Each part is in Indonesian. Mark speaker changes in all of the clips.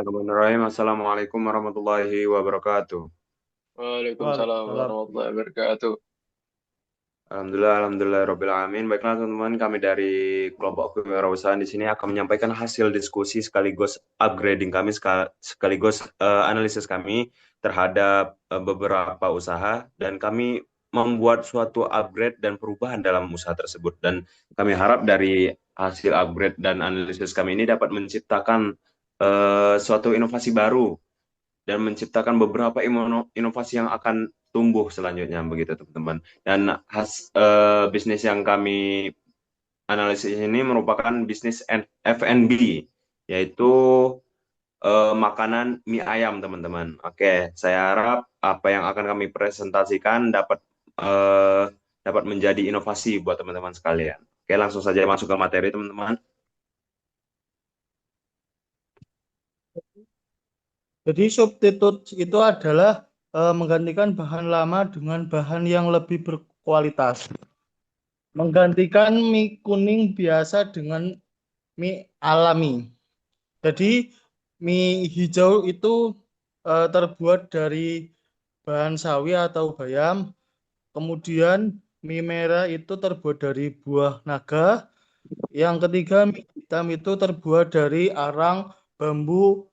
Speaker 1: Bismillahirrahmanirrahim. Assalamualaikum warahmatullahi wabarakatuh.
Speaker 2: Waalaikumsalam
Speaker 3: Waalaikumsalam.
Speaker 2: warahmatullahi wabarakatuh.
Speaker 1: Alhamdulillah, Rabbil Alamin. Baiklah teman-teman, kami dari kelompok kewirausahaan di sini akan menyampaikan hasil diskusi sekaligus upgrading kami, sekaligus analisis kami terhadap beberapa usaha, dan kami membuat suatu upgrade dan perubahan dalam usaha tersebut. Dan kami harap dari hasil upgrade dan analisis kami ini dapat menciptakan suatu inovasi baru dan menciptakan beberapa inovasi yang akan tumbuh selanjutnya begitu teman-teman. Dan bisnis yang kami analisis ini merupakan bisnis F&B, yaitu makanan mie ayam teman-teman. Oke, saya harap apa yang akan kami presentasikan eh, dapat menjadi inovasi buat teman-teman sekalian. Oke, langsung saja masuk ke materi teman-teman.
Speaker 3: Jadi substitute itu adalah menggantikan bahan lama dengan bahan yang lebih berkualitas. Menggantikan mie kuning biasa dengan mie alami. Jadi mie hijau itu terbuat dari bahan sawi atau bayam. Kemudian mie merah itu terbuat dari buah naga. Yang ketiga mie hitam itu terbuat dari arang, bambu,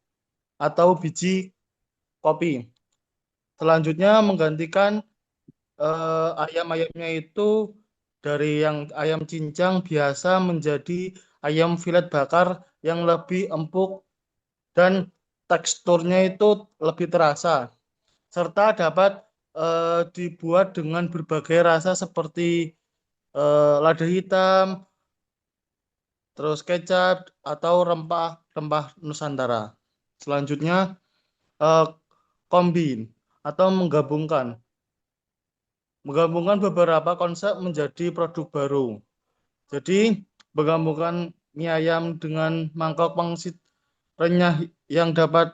Speaker 3: atau biji kopi. Selanjutnya menggantikan ayam-ayamnya itu dari yang ayam cincang biasa menjadi ayam filet bakar yang lebih empuk dan teksturnya itu lebih terasa, serta dapat dibuat dengan berbagai rasa seperti lada hitam, terus kecap atau rempah-rempah Nusantara. Selanjutnya eh, kombin atau menggabungkan beberapa konsep menjadi produk baru. Jadi, menggabungkan mie ayam dengan mangkok pangsit renyah yang dapat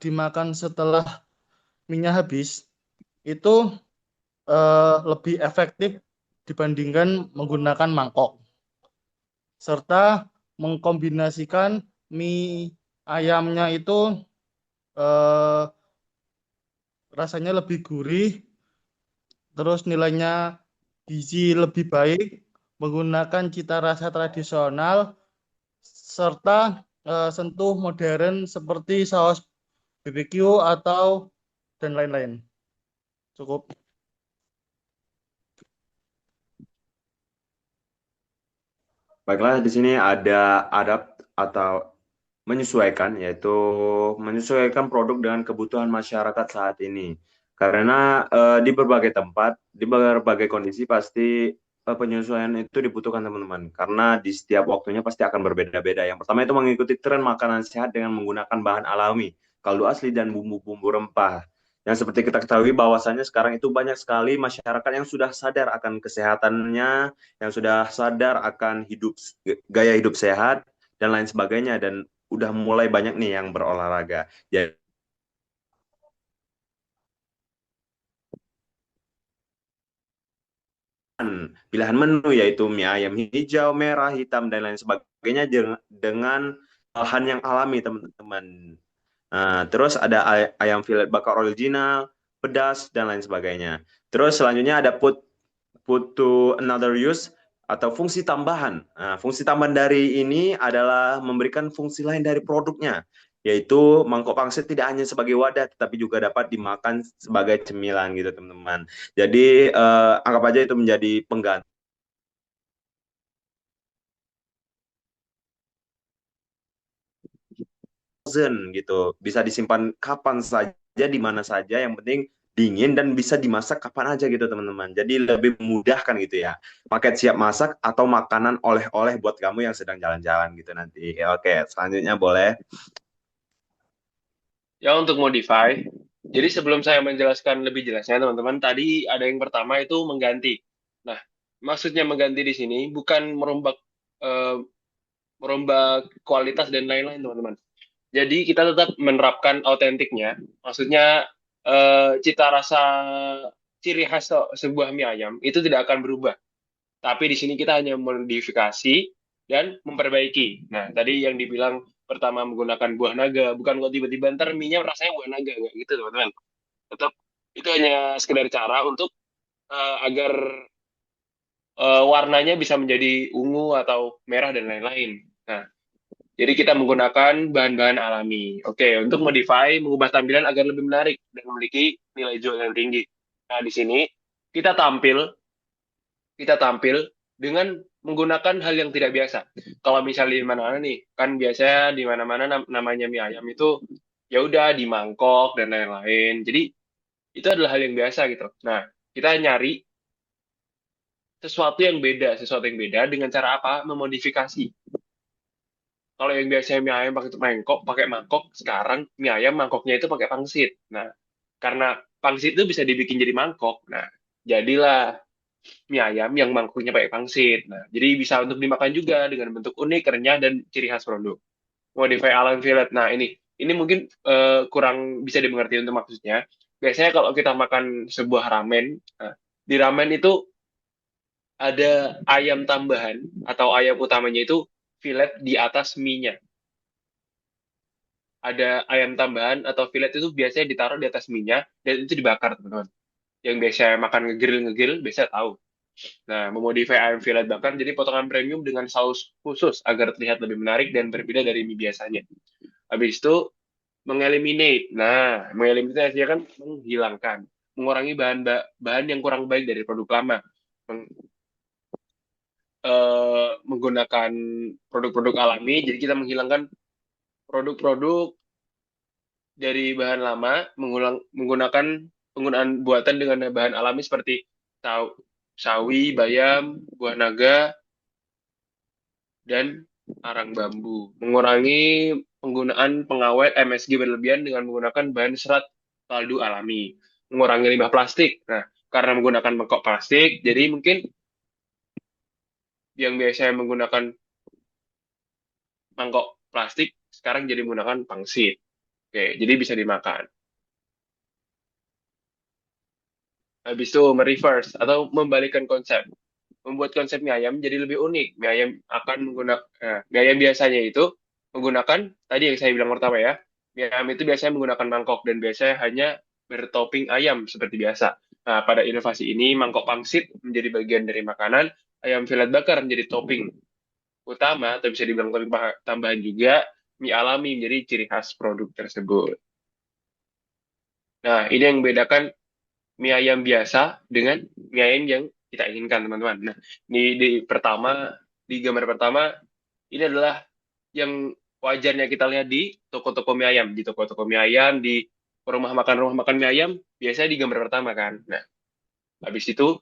Speaker 3: dimakan setelah minyak habis, itu lebih efektif dibandingkan menggunakan mangkok. Serta mengkombinasikan mie ayamnya itu eh, rasanya lebih gurih, terus nilainya gizi lebih baik, menggunakan cita rasa tradisional, serta sentuh modern seperti saus BBQ atau dan lain-lain. Cukup.
Speaker 1: Baiklah, di sini ada adapt atau menyesuaikan, yaitu menyesuaikan produk dengan kebutuhan masyarakat saat ini. Karena di berbagai tempat, di berbagai kondisi pasti penyesuaian itu dibutuhkan teman-teman. Karena di setiap waktunya pasti akan berbeda-beda. Yang pertama itu mengikuti tren makanan sehat dengan menggunakan bahan alami, kaldu asli dan bumbu-bumbu rempah. Yang seperti kita ketahui bahwasannya sekarang itu banyak sekali masyarakat yang sudah sadar akan kesehatannya, yang sudah sadar akan gaya hidup sehat dan lain sebagainya, dan udah mulai banyak nih yang berolahraga. Jadi pilihan menu yaitu mie ayam hijau, merah, hitam dan lain sebagainya dengan bahan yang alami teman-teman. Nah, terus ada ayam filet bakar original, pedas dan lain sebagainya. Terus selanjutnya ada put to another use atau fungsi tambahan. Nah, fungsi tambahan dari ini adalah memberikan fungsi lain dari produknya, yaitu mangkok pangsit tidak hanya sebagai wadah, tetapi juga dapat dimakan sebagai cemilan gitu teman-teman. Jadi anggap aja itu menjadi pengganti gitu. Bisa disimpan kapan saja, di mana saja, yang penting dingin dan bisa dimasak kapan aja gitu teman-teman. Jadi lebih memudahkan gitu ya. Paket siap masak atau makanan oleh-oleh buat kamu yang sedang jalan-jalan gitu nanti. Oke, selanjutnya boleh.
Speaker 2: Ya untuk modify, jadi sebelum saya menjelaskan lebih jelasnya teman-teman, tadi ada yang pertama itu mengganti. Nah, maksudnya mengganti di sini bukan eh, merombak kualitas dan lain-lain teman-teman. Jadi kita tetap menerapkan autentiknya, maksudnya cita rasa ciri khas sebuah mie ayam itu tidak akan berubah. Tapi di sini kita hanya modifikasi dan memperbaiki. Nah, tadi yang dibilang pertama menggunakan buah naga, bukan kok tiba-tiba ntar mie-nya rasanya buah naga, nggak gitu teman-teman. Tetap itu hanya sekedar cara untuk agar warnanya bisa menjadi ungu atau merah dan lain-lain. Nah, jadi kita menggunakan bahan-bahan alami. Oke, untuk modify, mengubah tampilan agar lebih menarik dan memiliki nilai jual yang tinggi. Nah, di sini kita tampil, kita tampil dengan menggunakan hal yang tidak biasa. Kalau misalnya di mana-mana nih, kan biasanya di mana-mana namanya mie ayam itu ya udah di mangkok dan lain-lain. Jadi itu adalah hal yang biasa gitu. Nah, kita nyari sesuatu yang beda dengan cara apa? Memodifikasi. Kalau yang biasanya mie ayam pakai mangkok, sekarang mie ayam mangkoknya itu pakai pangsit. Nah, karena pangsit itu bisa dibikin jadi mangkok. Nah, jadilah mie ayam yang mangkoknya pakai pangsit. Nah, jadi bisa untuk dimakan juga dengan bentuk unik, renyah, dan ciri khas produk. Modify alam fillet. Nah, ini mungkin kurang bisa dimengerti untuk maksudnya. Biasanya kalau kita makan sebuah ramen, nah, di ramen itu ada ayam tambahan atau ayam utamanya itu fillet di atas mie-nya. Ada ayam tambahan atau fillet itu biasanya ditaruh di atas mie-nya dan itu dibakar, teman-teman. Yang biasanya makan ngegrill biasanya tahu. Nah, memodify ayam fillet bakar jadi potongan premium dengan saus khusus agar terlihat lebih menarik dan berbeda dari mie biasanya. Habis itu mengeliminate. Nah, mengeliminate artinya kan menghilangkan, mengurangi bahan yang kurang baik dari produk lama. Menggunakan produk-produk alami, jadi kita menghilangkan produk-produk dari bahan lama, menggunakan penggunaan buatan dengan bahan alami seperti sawi, bayam, buah naga, dan arang bambu. Mengurangi penggunaan pengawet MSG berlebihan dengan menggunakan bahan serat kaldu alami. Mengurangi limbah plastik. Nah, karena menggunakan mangkok plastik, jadi mungkin yang biasanya menggunakan mangkok plastik sekarang jadi menggunakan pangsit. Oke, jadi bisa dimakan. Habis itu mereverse atau membalikkan konsep. Membuat konsep mie ayam jadi lebih unik. Mie ayam akan menggunakan mie ayam biasanya itu menggunakan tadi yang saya bilang pertama ya. Mie ayam itu biasanya menggunakan mangkok dan biasanya hanya bertopping ayam seperti biasa. Nah, pada inovasi ini mangkok pangsit menjadi bagian dari makanan, ayam fillet bakar menjadi topping utama atau bisa dibilang topping tambahan juga, mie alami menjadi ciri khas produk tersebut. Nah, ini yang membedakan mie ayam biasa dengan mie ayam yang kita inginkan, teman-teman. Nah, di gambar pertama, ini adalah yang wajarnya kita lihat di toko-toko mie ayam, di toko-toko mie ayam, di rumah makan mie ayam, biasanya di gambar pertama kan. Nah, habis itu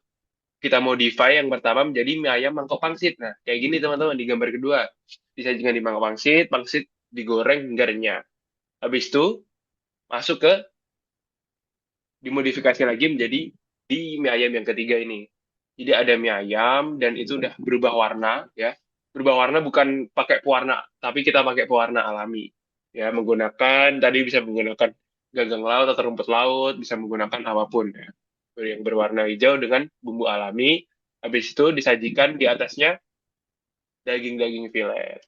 Speaker 2: kita modify yang pertama menjadi mie ayam mangkok pangsit. Nah, kayak gini teman-teman di gambar kedua. Disajikan di mangkok pangsit, pangsit digoreng hingga renyah. Habis itu masuk ke dimodifikasi lagi menjadi di mie ayam yang ketiga ini. Jadi ada mie ayam dan itu udah berubah warna ya. Berubah warna bukan pakai pewarna, tapi kita pakai pewarna alami. Ya, menggunakan tadi bisa menggunakan gagang laut atau rumput laut, bisa menggunakan apapun ya. Yang berwarna hijau dengan bumbu alami. Habis itu disajikan di atasnya daging-daging filet.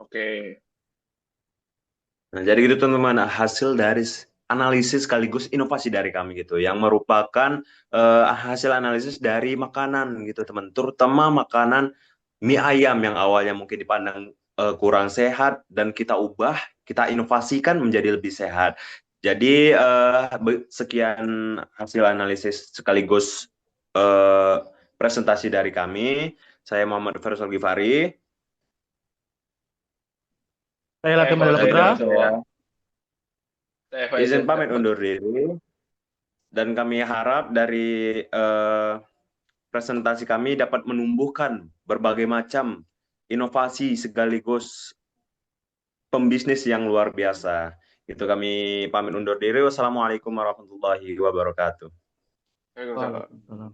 Speaker 2: Oke.
Speaker 1: Nah, jadi gitu teman-teman, hasil dari analisis sekaligus inovasi dari kami gitu, yang merupakan hasil analisis dari makanan gitu teman, terutama makanan mie ayam yang awalnya mungkin dipandang kurang sehat dan kita ubah, kita inovasikan menjadi lebih sehat. Jadi sekian hasil analisis sekaligus eh, presentasi dari kami. Saya Muhammad Faisal Ghifari.
Speaker 3: Saya lagi
Speaker 2: Saya
Speaker 3: Mandala
Speaker 2: Fauzan
Speaker 3: Putra.
Speaker 2: Saya
Speaker 1: Izin
Speaker 2: Faizal.
Speaker 1: pamit undur diri. Dan kami harap dari presentasi kami dapat menumbuhkan berbagai macam inovasi sekaligus pembisnis yang luar biasa. Itu kami pamit undur diri. Wassalamualaikum warahmatullahi wabarakatuh.
Speaker 2: Waalaikumsalam.
Speaker 3: Waalaikumsalam.